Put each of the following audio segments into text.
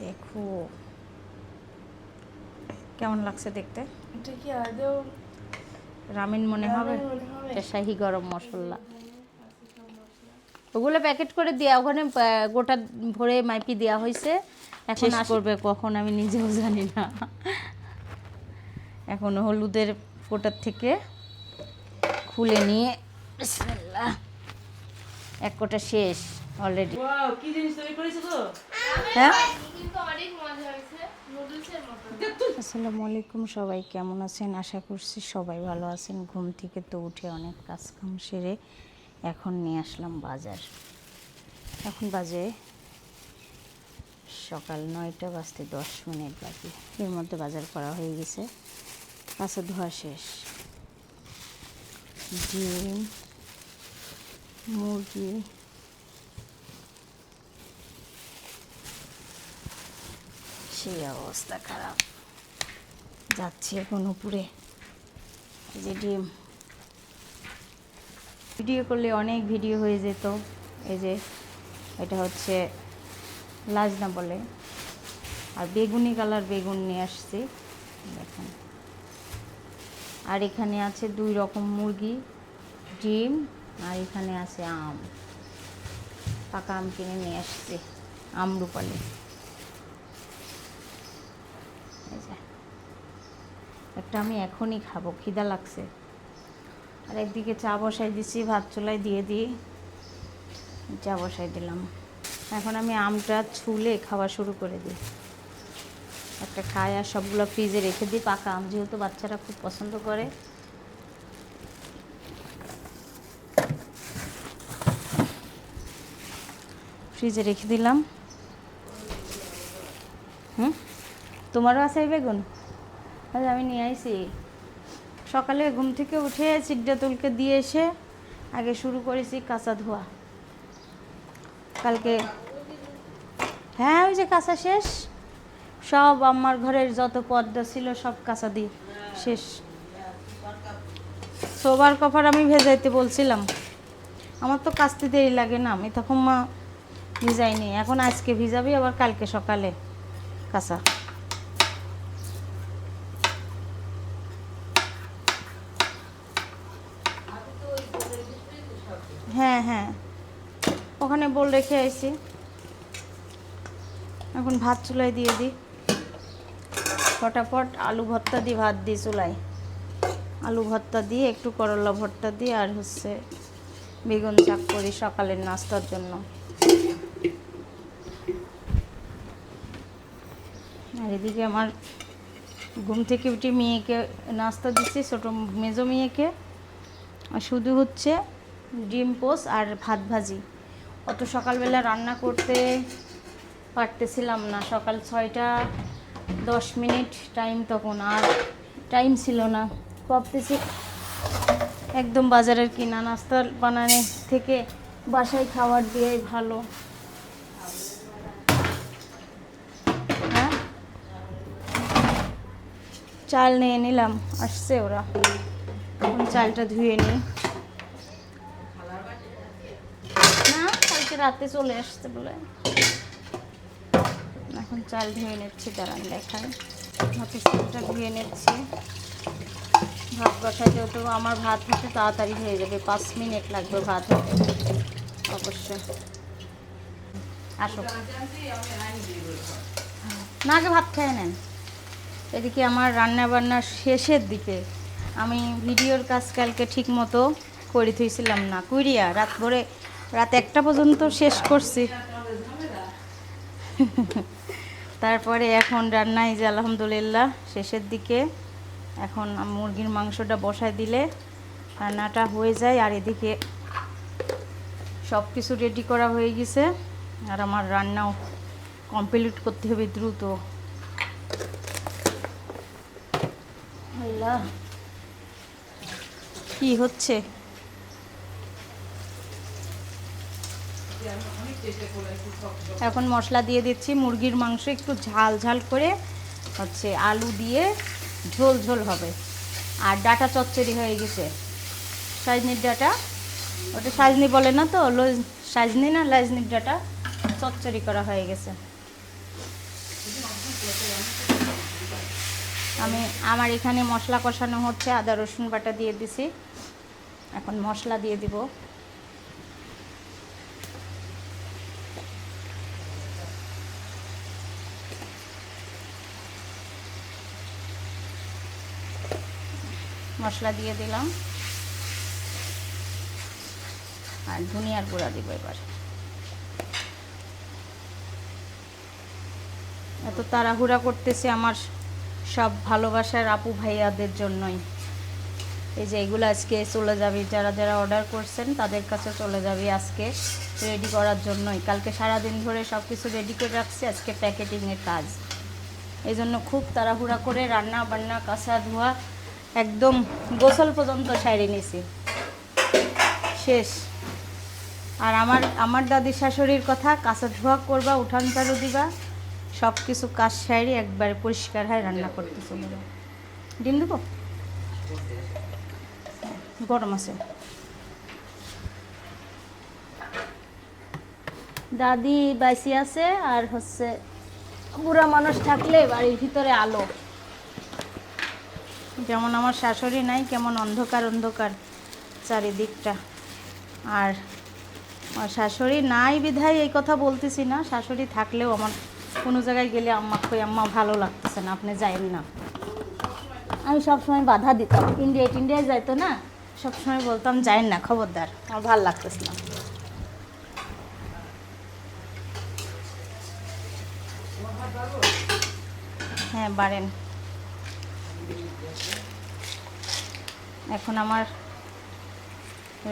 দেখো কেমন লাগছে দেখতে। এটা কি আদৌ রামেন মনে হবে? এটা শাহি গরম মশলা, ওগুলো প্যাকেট করে দেওয়া ওখানে গোটা ভরে মাইপি দেওয়া হয়েছে। এখন করবে কখন আমি নিজেও জানি না। এখন হলুদের ফোঁটার থেকে খুলে নিয়ে বিসমিল্লাহ, এক কোটা শেষ অলরেডি। কি জিনিস তৈরি করেছো গো? হ্যাঁ, কিন্তু অনেক মজা হয়েছে, নুডলসের মতো। আসসালামু আলাইকুম, সবাই কেমন আছেন? আশা করছি সবাই ভালো আছেন। ঘুম থেকে তো উঠে অনেক কাজকাম সেরে এখন নিয়ে আসলাম বাজার। এখন বাজে সকাল 9টা বাজতে 10 মিনিট বাকি। এর মধ্যে বাজার করা হয়ে গেছে, কাঁচা ধোয়া শেষ। ডিম, মুরগি, সেই অবস্থা খারাপ। যাচ্ছি এখন উপরে। এই যে ডিম, ভিডিও করলে অনেক ভিডিও হয়ে যেত। এই যে এটা হচ্ছে লাজনা বলে, আর বেগুনি কালার বেগুন নিয়ে আসছি দেখেন। আর এখানে আছে 2 রকম মুরগি, ডিম, আর এখানে আছে আম, পাকা আম কিনে নিয়ে আসছি, আমরুপালি। এই যে একটা আমি এখনই খাবো, খিদা লাগছে। আর একদিকে চা বসাই দিছি, ভাত চুলায় দিয়ে দিই, চা বসাই দিলাম। এখন আমি আমটা ছুলে খাওয়া শুরু করে দিই। একটা খাই আর সবগুলো ফ্রিজে রেখে দিই, পাকা আম যেহেতু বাচ্চারা খুব পছন্দ করে। ফ্রিজে রেখে দিলাম। তোমারও আছে এই বেগুন? আচ্ছা, আমি নিয়ে আইছি। সকালে ঘুম থেকে উঠে সিদ্ধাতুলকে দিয়ে এসে আগে শুরু করেছি কাঁচা ধোয়া। কালকে হ্যাঁ, ওই যে কাঁচা শেষ সব। আমার ঘরের যত পর্দা ছিল সব কাঁচা দিয়ে শেষ। সোবার কভার আমি ভেজাইতে বলছিলাম, আমার তো কাচতে দেরি লাগে না, আমি তখন মা ভিজাইনি। এখন আজকে ভিজাবি, আবার কালকে সকালে কাঁচা। হ্যাঁ হ্যাঁ, ওখানে বল রেখে আইছি। এখন ভাত চুলায় দিয়ে দিই ফটাফট। আলু ভর্তা দিই, ভাত দিই চুলায়। আলু ভর্তা দিয়ে একটু করলা ভর্তা দিয়ে আর হচ্ছে বেগুন চাক করি সকালের নাস্তার জন্য। আর এদিকে আমার ঘুম থেকে উঠে মেয়েকে নাস্তা দিচ্ছি, ছোটো মেজো মেয়েকে। আর শুধু হচ্ছে ডিম পোস্ট আর ভাত ভাজি। অত সকালবেলা রান্না করতে পারতেছিলাম না। সকাল 6টা 10 মিনিট টাইম, তখন আর টাইম ছিল না। ভাবতেছি একদম বাজারের কিনা নাস্তা বানানো থেকে বাসায় খাবার দিয়েই ভালো। হ্যাঁ, চাল নিয়ে নিলাম, আসছে ওরা। এখন চালটা ধুয়ে নিই। না, কালকে রাতে চলে আসতে বলে। এখন চাল ধুয়ে নিচ্ছি, দাঁড়ান দেখাই। ভাতের চালটা ধুয়ে নিচ্ছি। ভাত বসাইতেও তো আমার ভাত হতে তাড়াতাড়ি হয়ে যাবে, 5 মিনিট লাগবে ভাত হতে অবশ্যই। আসো না, আগে ভাত খেয়ে নেন। এদিকে আমার রান্না বান্নার শেষের দিকে। আমি ভিডিওর কাজ কালকে ঠিক মতো করে থুইছিলাম না, কুড়িয়া রাত ভরে, রাত 1টা পর্যন্ত শেষ করছি। তারপরে এখন রান্নায় যে আলহামদুলিল্লাহ শেষের দিকে। এখন মুরগির মাংসটা বসায় দিলে রান্নাটা হয়ে যায়। আর এদিকে সব কিছু রেডি করা হয়ে গেছে, আর আমার রান্নাও কমপ্লিট করতে হবে দ্রুত। আল্লাহ, কি হচ্ছে? এখন মশলা দিয়ে দিচ্ছি। মুরগির মাংস একটু ঝাল ঝাল করে হচ্ছে আলু দিয়ে ঝোল ঝোল হবে। আর ডাটা চচ্চড়ি হয়ে গেছে, সাজনির ডাটা। ওটা সাজনি বলে না তো, সাজনি না লাজনির ডাটা চচ্চড়ি করা হয়ে গেছে। আমার এখানে মশলা কষানো হচ্ছে, আদা রসুন বাটা দিয়ে দিছি। এখন মশলা দিয়ে দিব। মশলা দিয়ে দিলাম আর ধনিয়ার গুঁড়া দিব। এবার এত তাড়াহুড়া করতেছি আমার সব ভালোবাসার আপু ভাইয়াদের জন্যই। এই যে এগুলো আজকে চলে যাবে, যারা যারা অর্ডার করছেন তাদের কাছে চলে যাবে আজকে রেডি করার জন্যই। কালকে সারাদিন ধরে সব কিছু রেডি করে রাখছি, আজকে প্যাকেটিংয়ের কাজ। এই জন্য খুব তাড়াহুড়া করে রান্না বান্না কাঁচা ধোয়া একদম গোসল পর্যন্ত সাইরে নিছি, শেষ। আর আমার দাদি শাশুড়ির কথা, কাঁচা ধোয়া করবা, উঠান ঝাড়ু দিবা, সব কিছু কাজ সাইরে একবারে পরিষ্কার হয় রান্না করতে চলে যাবে। ডিম দেবো, গরম আছে। দাদি বাইসি আছে আর হচ্ছে বুড়া মানুষ থাকলে বাড়ির ভিতরে আলো। যেমন আমার শাশুড়ি নাই, কেমন অন্ধকার অন্ধকার চারিদিকটা। আর আমার শাশুড়ি নাই বিধায় এই কথা বলতেছি না, শাশুড়ি থাকলেও আমার কোনো জায়গায় গেলে আম্মা কই আম্মা ভালো লাগতেছে না, আপনি যাইেন না। আমি সবসময় বাধা দিতাম, ইন্ডিয়ায় যাইতো না, সবসময় বলতাম যাইেন না, খবরদার, আমার ভালো লাগতেছে না। হ্যাঁ বাড়েন। এখন আমার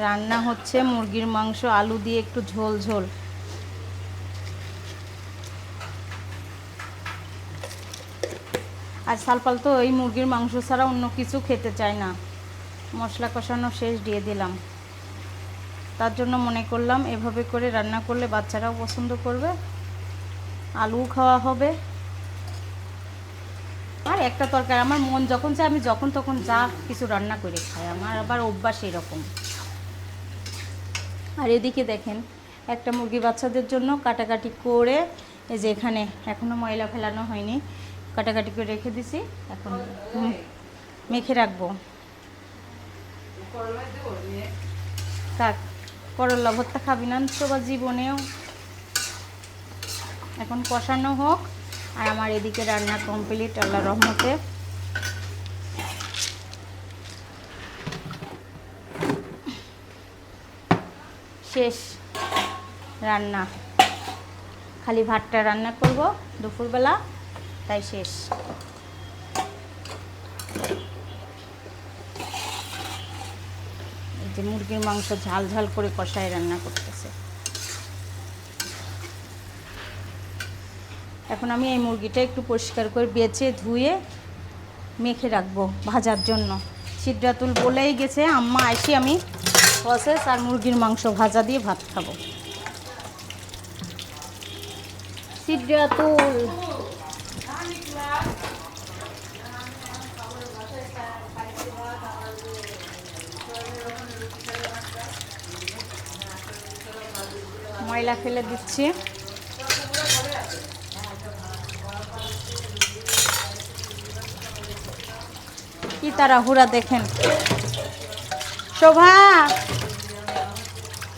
রান্না হচ্ছে মুরগির মাংস, আলু দিয়ে একটু ঝোল ঝোল। আর সালপাল তো এই মুরগির মাংস ছাড়া অন্য কিছু খেতে চায় না। মশলা কষানো শেষ, দিয়ে দিলাম। তার জন্য মনে করলাম এভাবে করে রান্না করলে বাচ্চারাও পছন্দ করবে, আলুও খাওয়া হবে। আর একটা তরকারি আমার মন যখন চায় আমি যখন তখন যা কিছু রান্না করে খাই, আমার আবার অভ্যাস এরকম। আর এদিকে দেখেন একটা মুরগি বাচ্চাদের জন্য কাটাকাটি করে, এই যে এখানে এখনও ময়লা ফেলানো হয়নি, কাটাকাটি করে রেখে দিছি। এখন মেখে রাখবো। থাক, করলা ভর্তা খাবি না তো বা জীবনেও। এখন কষানো হোক, আর আমার এদিকে রান্না কমপ্লিট আল্লাহর রহমতে। শেষ রান্না, খালি ভাতটা রান্না করব দুপুরবেলা, তাই শেষ। এই যে মুরগির মাংস ঝাল ঝাল করে কষায় রান্না করতেছে। এখন আমি এই মুরগিটা একটু পরিষ্কার করে বেছে ধুয়ে মেখে রাখবো ভাজার জন্য। সিদ্ধাতুল বলেই গেছে আম্মা আইসি আমি প্রসেস আর মুরগির মাংস ভাজা দিয়ে ভাত খাবো। সিদ্ধাতুল ময়লা ফেলে দিচ্ছি। কি তাড়াহুড়া দেখেন। শোভা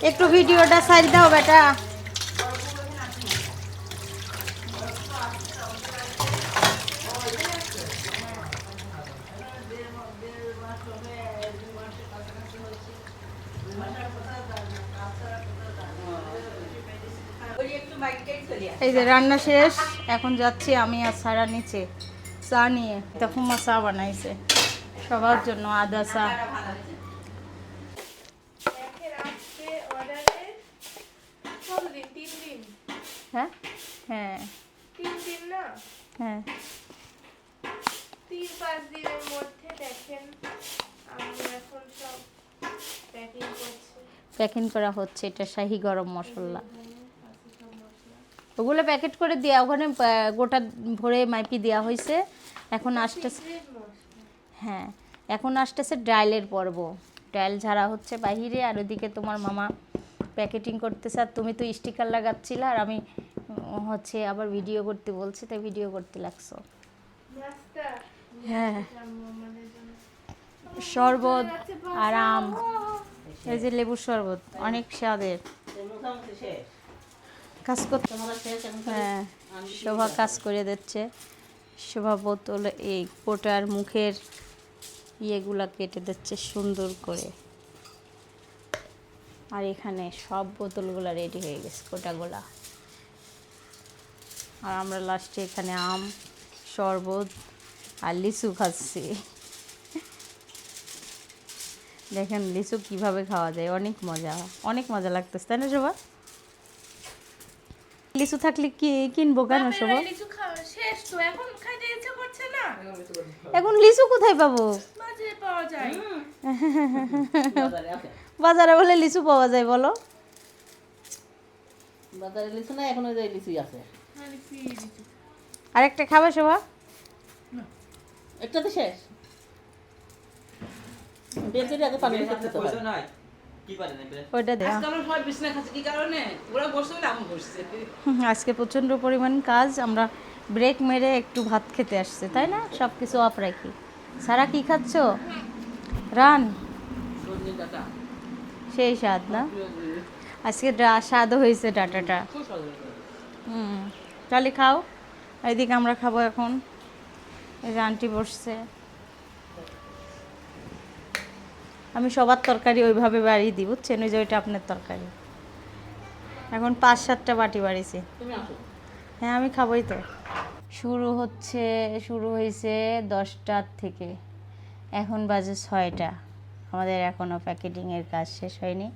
একটু ভিডিওটা সাইড দাও বেটা। এই যে রান্না শেষ, এখন যাচ্ছি আমি আর সারা নিচে চা নিয়ে। তখন মা চা বানাইছে সবার জন্য, আদা চা। হ্যাঁ হ্যাঁ হ্যাঁ, 3-5 দিনের মধ্যে দেখেন আমি এখন সব প্যাকিং করছি। প্যাকিং করা হচ্ছে, এটা শাহি গরম মশলা। ওগুলো প্যাকেট করে দেওয়া, ওখানে গোটা ভরে মাইপি দেওয়া হয়েছে। এখন আসতেছে, হ্যাঁ এখন আসতেছে ডাইলের পর্ব। ডাইল ঝাড়া হচ্ছে বাহিরে, আর ওদিকে তোমার মামা প্যাকেটিং করতেছে। আর তুমি তো স্টিকার লাগাচ্ছিলে আর আমি হচ্ছে আবার ভিডিও করতে বলছে, তাই ভিডিও করতে লাগছো। নাস্তা হ্যাঁ, আম্মু আমাদের জন্য শরবত আর আম, এই যে লেবুর শরবত অনেক স্বাদের। কাজ করতে, হ্যাঁ শোভা কাজ করে দিচ্ছে। শোভা বোতল এই কোটার মুখের ইয়েগুলা কেটে দিচ্ছে সুন্দর করে। আর এখানে সব বোতলগুলো রেডি হয়ে গেছে, কোটাগুলা। আর আমরা লাস্টে এখানে আম, শরবত আর লিচু খাচ্ছি। দেখেন লিচু কিভাবে খাওয়া যায়, অনেক মজা, অনেক মজা লাগতেছে, তাই না শোভা? লিচু থাকলে কি কিনবো কেন শোভা? লিচু খাওয়া শেষ তো, এখন খাইতে ইচ্ছা করছে না। এখন লিচু কোথায় পাবো? বাজারে পাওয়া যায়। বাজারে বলে লিচু পাওয়া যায় বলো? বাজারে লিচু না, এখন ওই যে লিচুই আছে। মানে ফ্রি লিচু। আরেকটা খাবে শোভা? একটা তো শেষ। বেঁচে আগে পানি করতে তো হয়। ওইটা দে। আজকে আমরা সবাই বিছনা খাচ্ছি কি কারণে? ওরা বসে বলে আমি বসছি। আজকে প্রচণ্ড পরিমাণ কাজ, আমরা ব্রেক মেরে একটু ভাত খেতে আসছে, তাই না? সব কিছু অফ রাখি। সারা কি খাচ্ছ? রান, সন্ধ্যে ডাটা। সেই স্বাদ না? আজকে স্বাদও হয়েছে ডাটাটা। খুব স্বাদ হয়েছে। তাহলে খাও, এইদিকে আমরা খাবো এখন। এই যে আন্টি বসছে। আমি সবার তরকারি ওইভাবে বাড়িয়ে দিই, বুঝছেন? ওই যে ওইটা আপনার তরকারি। এখন 5-7টা বাটি বাড়িয়েছি। তুমি আসো। হ্যাঁ আমি খাবোই তো। শুরু হয়েছে 10টার থেকে, এখন বাজে 6টা। আমাদের এখনও প্যাকেটিংয়ের কাজ শেষ হয়নি,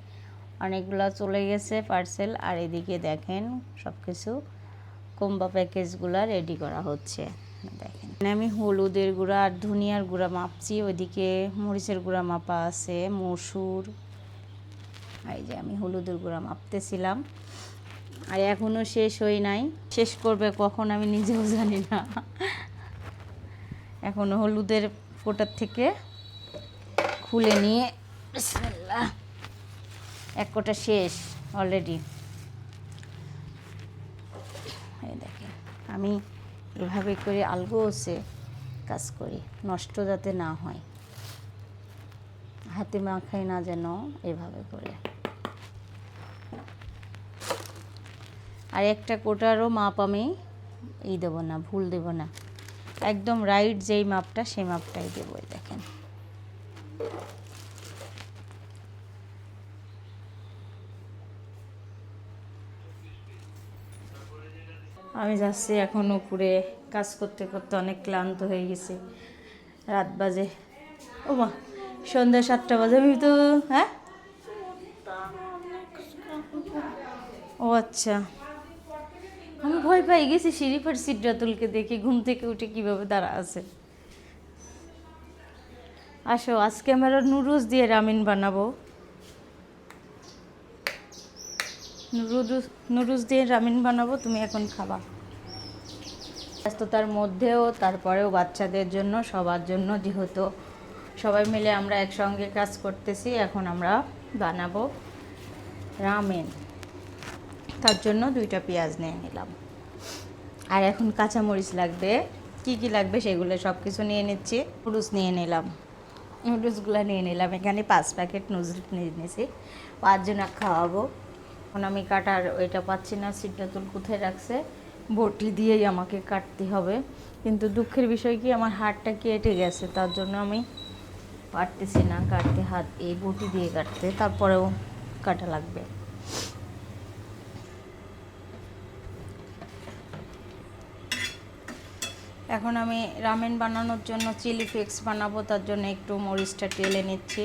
অনেকগুলো চলে গেছে পার্সেল। আর এদিকে দেখেন সব কিছু কম্বা প্যাকেজগুলো রেডি করা হচ্ছে। দেখেন আমি হলুদের গুঁড়া আর ধনিয়ার গুঁড়া মাপছি, ওইদিকে মরিচের গুঁড়া মাপা আছে, মসুর। এই যে আমি হলুদের গুঁড়া মাপতেছিলাম, আর এখনও শেষ হয় নাই। শেষ করবে কখন আমি নিজেও জানি না। এখনও হলুদের কোটার থেকে খুলে নিয়ে, বিসমিল্লাহ, এক কোটা শেষ অলরেডি। এই দেখেন আমি এভাবে করে আলগোছে কাজ করি, নষ্ট যাতে না হয়, হাতে মাখাই না যেন, এভাবে করে। আর একটা কোটারও মাপ আমি দেবো না, ভুল দেবো না, একদম রাইট যেই মাপটা সেই মাপটাই দেবো। দেখেন আমি যাচ্ছি এখন উপরে, কাজ করতে করতে অনেক ক্লান্ত হয়ে গেছি। রাত বাজে, ও মা, সন্ধ্যা 7টা বাজে। আমি তো, হ্যাঁ, ও আচ্ছা, আমি ভয় পাই গেছি শিরিফার সিদ্ধাতুলকে দেখে, ঘুম থেকে উঠে কিভাবে দাঁড়া আছে। আসো, আজকে আমরা নুডলস দিয়ে রামেন বানাবো। নুডলস দিয়ে রামেন বানাবো, তুমি এখন খাবা। ব্যস্ততার মধ্যেও তারপরেও বাচ্চাদের জন্য, সবার জন্য, যেহেতু সবাই মিলে আমরা একসঙ্গে কাজ করতেছি, এখন আমরা বানাবো রামেন। তার জন্য 2টা পেঁয়াজ নিয়ে নিলাম। আর এখন কাঁচামরিচ লাগবে, কি কি লাগবে সেগুলো সব কিছু নিয়ে নিচ্ছি। নুডলস নিয়ে নিলাম, নুডলসগুলো নিয়ে নিলাম। এখানে 5 প্যাকেট নুডলস নিয়ে নিয়েছি, 5 জন খাওয়াবো। এখন আমি কাটার ওইটা পাচ্ছি না, সিদ্ধাতুল কোথায় রাখছে, বটি দিয়েই আমাকে কাটতে হবে। কিন্তু দুঃখের বিষয় কি, আমার হাতটা কেটে গেছে, তার জন্য আমি পারতেছি না কাটতে, হাত এই বটি দিয়ে কাটতে, তারপরেও কাটা লাগবে। এখন আমি রামেন বানানোর জন্য চিলি ফ্লেক্স বানাবো, তার জন্য একটু মরিচটা টেলে নিচ্ছি।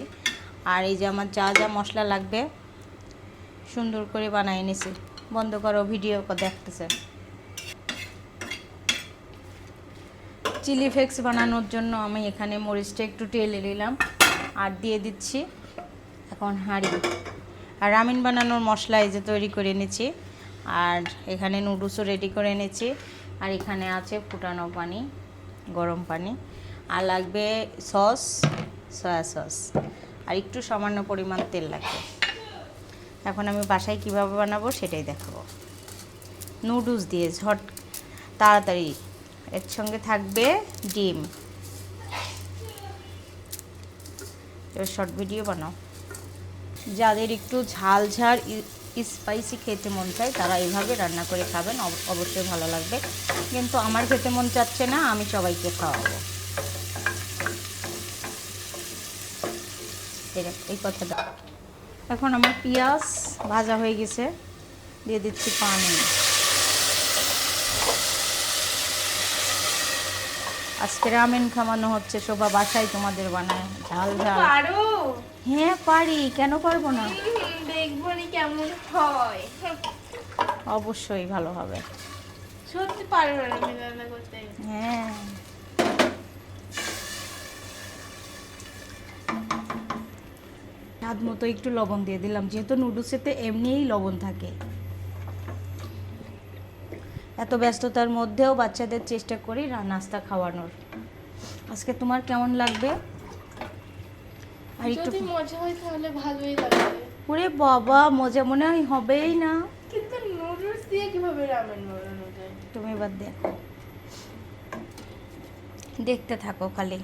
আর এই যে আমার যা যা মশলা লাগবে সুন্দর করে বানিয়ে নিছি। বন্ধ করো, ভিডিও দেখতেছে। চিলি ফ্লেক্স বানানোর জন্য আমি এখানে মরিচটা একটু টেলে নিলাম আর দিয়ে দিচ্ছি এখন হাঁড়ি। আর রামেন বানানোর মশলা এই যে তৈরি করে নিচ্ছি, আর এখানে নুডলসও রেডি করে নিচ্ছি। আর এখানে আছে ফুটানো পানি, গরম পানি, আর লাগবে সস, সয়া সস, আর একটু সামান্য পরিমাণ তেল লাগবে। এখন আমি বাসায় কিভাবে বানাবো সেটাই দেখাবো। নুডলস দিয়ে ঝট তাড়াতাড়ি। এর সঙ্গে থাকবে ডিম। এবার শর্ট ভিডিও বানাও। যাদের একটু ঝাল ঝাল স্পাইসি খেতে মন চায় তারা এইভাবে রান্না করে খাবেন, অবশ্যই ভালো লাগবে। কিন্তু আমার খেতে মন চাচ্ছে না, আমি সবাইকে খাওয়াবো। এই কথাটা। এখন আমার পেঁয়াজ ভাজা হয়ে গেছে, দিয়ে দিচ্ছি পানি। আজকে রামেন খাওয়ানো হচ্ছে, শোভা বাসায় তোমাদের বানায় ঝাল ঝাল। পারো? হ্যাঁ পারি, কেন পারবো না? দেখবো নি কেমন হয়। অবশ্যই ভালো হবে। সত্যি পারো রান্না রান্না করতে? হ্যাঁ। স্বাদ মতো একটু লবণ দিয়ে দিলাম, যেহেতু নুডলসেতে এমনিই লবণ থাকে। এত ব্যস্ততার মধ্যেও বাচ্চাদের চেষ্টা করি নাস্তা খাওয়ানোর। আজকে তোমার কেমন লাগবে? আর একটু যদি মজা হয় তাহলে ভালোই লাগবে। ওরে বাবা, মজা মনে হয় হবেই না। কিন্তু নুডলস দিয়ে কিভাবে রামেন বানানো যায়? তুমি এবার দেখো, দেখতে থাকো খালি।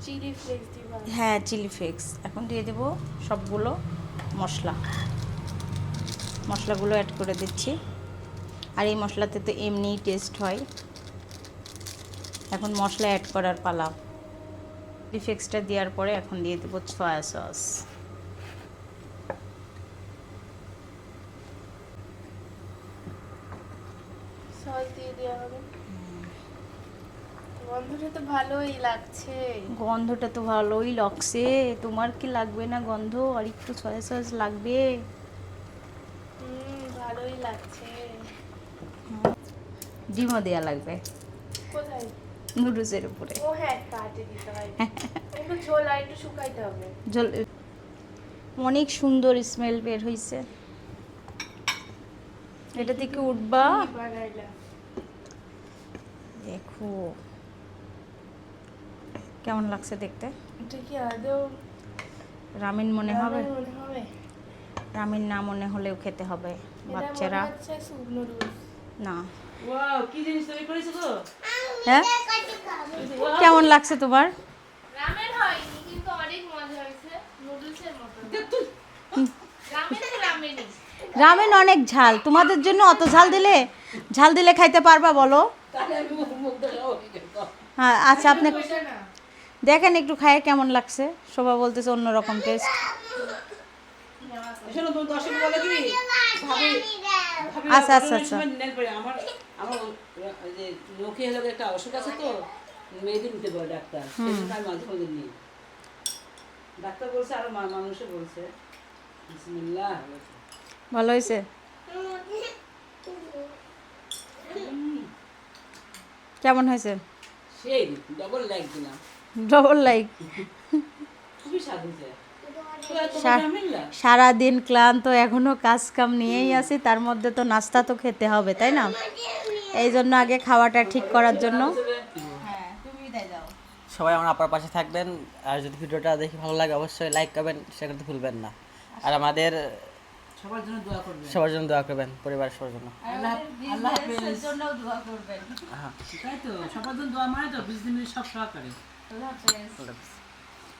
চিলি ফ্লেক্স দিবা? হ্যাঁ, চিলি ফ্লেক্স। এখন দিয়ে দেবো সবগুলো মশলাগুলো অ্যাড করে দিচ্ছি। আর এই মশলাতে তো এমনিই টেস্ট হয়। এখন মশলা অ্যাড করার পালা। চিলি ফ্লেক্সটা দেওয়ার পরে এখন দিয়ে দেবো সয়া সস। সস দিয়ে দেওয়া হবে। গন্ধটা তো ভালোই লাগছে। গন্ধটা তো ভালোই লাগছে, তোমার কি লাগবে না গন্ধ? আর একটু সয়া সস লাগবে। ভালোই লাগছে। ডিমও দেওয়া লাগবে কোথায়? নুডলসের উপরে। ও হ্যাঁ, কাটে দিতে হয়। একটু ঝোল আর একটু শুকাইতে হবে। অনেক সুন্দর স্মেল বের হয়েছে। এটা থেকে উঠবা, কি বানাইলা? দেখো কেমন লাগছে দেখতে। এটা কি আদৌ রামেন মনে হবে? রামেন মনে হবে? রামেন না মনে হলেও খেতে হবে বাচ্চারা। এটা মনে হচ্ছে স্যুপ নুডলস। না। ওয়াও, কি জিনিস তৈরি করেছো গো? হ্যাঁ, কেমন লাগছে তোমার? রামেন হয়নি কিন্তু অনেক মজা হয়েছে, নুডলসের মতো। রামেন তো রামেনই। রামেন অনেক ঝাল, তোমাদের জন্য অত ঝাল দিলে খাইতে পারবা বলো? তাহলে আমি মুখ দেখাবো কি করে? হ্যাঁ আচ্ছা, আপনি ওইটা না। দেখেন একটু খায় কেমন লাগছে। শোভা বলতেছে অন্যরকম টেস্ট। শোনো, তুমি দর্শক বলো কি ভাবি আচ্ছা, আচ্ছা, আচ্ছা। আমার আমার ওই যে লোকে হলো একটা অসুখ আছে তো, মেয়েদের নিতে বলে ডাক্তার, সেই জন্য আমি মাঝে মাঝে নিই। ডাক্তার বলছে আরো মানুষে বলছে। বিসমিল্লাহ। ভালো হয়েছে? কেমন হয়েছে? সেই ডবল লাইক দিলাম, ডবল লাইক। খুবই স্বাদ হয়েছে। সারাদিন ক্লান্ত, এখনো কাজ কাম নিয়েই আছি, তার মধ্যে তো নাস্তা তো খেতে হবে, তাই না? এই জন্য আগে খাওয়াটা ঠিক করার জন্য। হ্যাঁ, তুমি বিদায় দাও। সবাই আমার আপার পাশে থাকবেন। আর যদি ভিডিওটা দেখে ভালো লাগে অবশ্যই লাইক করবেন, শেয়ার করতে ভুলবেন না। আর আমাদের সবার জন্য দোয়া করবেন। সবার জন্য দোয়া করবেন, পরিবারের সবার জন্য। আল্লাহ হাফেজ। জন্যও দোয়া করবেন। হ্যাঁ, তাই তো, সবার জন্য দোয়া মানে তো বিজনেস সব সহকারে। আল্লাহ হাফেজ। আল্লাহ হাফেজ।